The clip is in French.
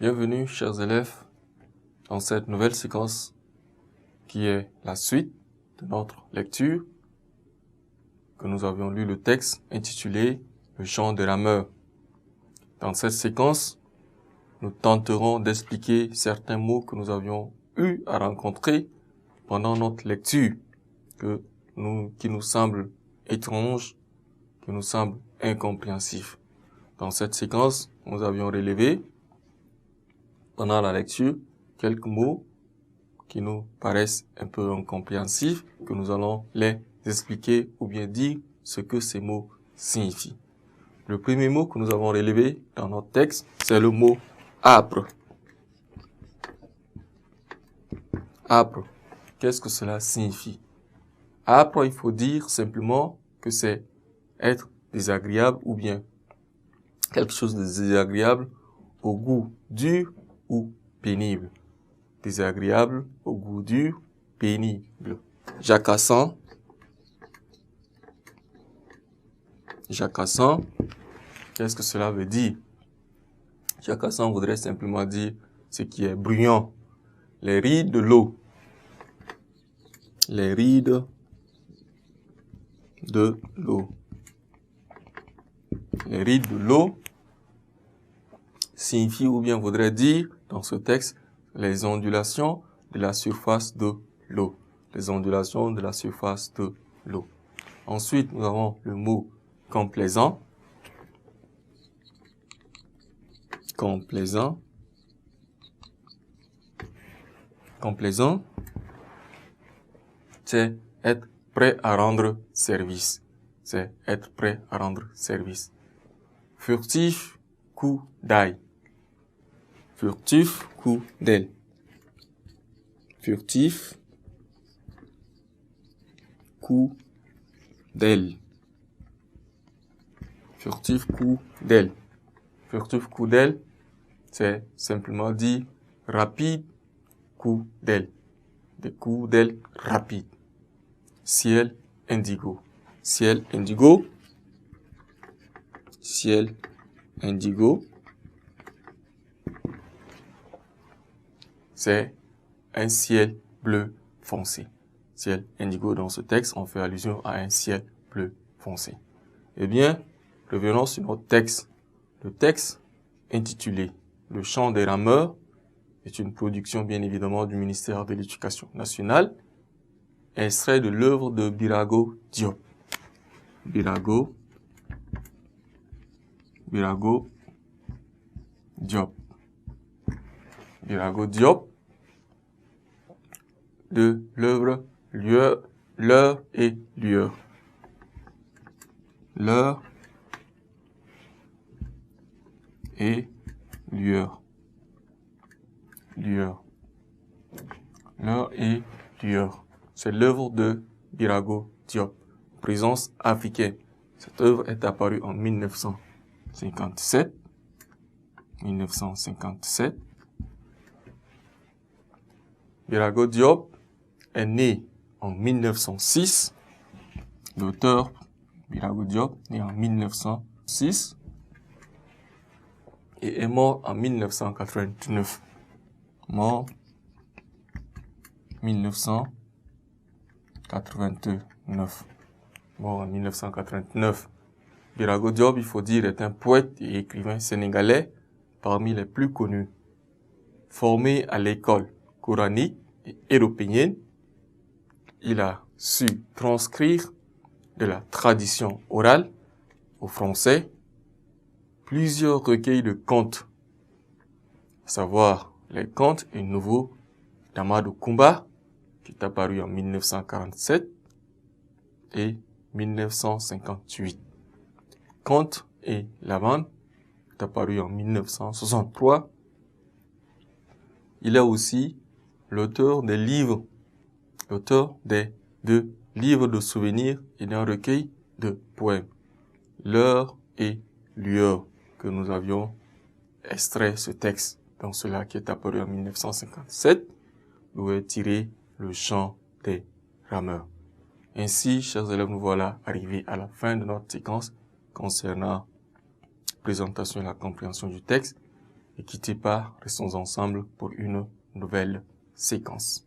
Bienvenue, chers élèves, dans cette nouvelle séquence qui est la suite de notre lecture que nous avions lu le texte intitulé « Le chant des rameurs ». Dans cette séquence, nous tenterons d'expliquer certains mots que nous avions eu à rencontrer pendant notre lecture, qui nous semblent étranges, qui nous semblent incompréhensifs. Dans cette séquence, nous avions relevé, pendant la lecture, quelques mots qui nous paraissent un peu incompréhensifs, que nous allons les expliquer ou bien dire ce que ces mots signifient. Le premier mot que nous avons relevé dans notre texte, c'est le mot « âpre ». Âpre, qu'est-ce que cela signifie? Âpre, il faut dire simplement que c'est être désagréable ou bien quelque chose de désagréable au goût dur ou pénible. Désagréable au goût dur, pénible. Jacassant. Jacassant, qu'est-ce que cela veut dire? Jacassant voudrait simplement dire ce qui est bruyant. Les rides de l'eau. Les rides de l'eau. Les rides de l'eau signifie ou bien voudrait dire dans ce texte les ondulations de la surface de l'eau. Les ondulations de la surface de l'eau. Ensuite, nous avons le mot complaisant. Complaisant. Complaisant, c'est être prêt à rendre service. C'est être prêt à rendre service. Furtif, coup d'ail. Furtif, coup d'aile. Furtif, coup d'aile. Furtif, coup d'aile. Furtif, coup d'aile, c'est simplement dire rapide, coup d'aile. Des coups d'aile rapides. Ciel indigo. Ciel indigo. Ciel indigo. C'est un ciel bleu foncé. Ciel indigo, dans ce texte, on fait allusion à un ciel bleu foncé. Eh bien, revenons sur notre texte. Le texte intitulé « Le chant des rameurs » est une production bien évidemment du ministère de l'Éducation nationale, extrait de l'œuvre de Birago Diop. Birago Diop. Birago Diop, de l'œuvre L'heure et lueur. L'heure et lueur. Lueur. L'heure et lueur. C'est l'œuvre de Birago Diop, présence africaine. Cette œuvre est apparue en 1957. 1957. Birago Diop est né en 1906. L'auteur Birago Diop né en 1906 et est mort en 1989. Mort 1989. Mort en 1989. Birago Diop, il faut dire, est un poète et écrivain sénégalais parmi les plus connus. Formé à l'école coranique et européenne, il a su transcrire de la tradition orale au français plusieurs recueils de contes, à savoir les contes et nouveaux d'Amadou Koumba, qui est apparu en 1947 et 1958. Contes et Lavande, qui est apparu en 1963. Il est aussi l'auteur des livres, de livres de souvenirs et d'un recueil de poèmes. L'heure et lueur, que nous avions extrait ce texte dans cela qui est apparu en 1957, d'où est tiré le chant des rameurs. Ainsi, chers élèves, nous voilà arrivés à la fin de notre séquence concernant la présentation et la compréhension du texte. Ne quittez pas, restons ensemble pour une nouvelle séquence.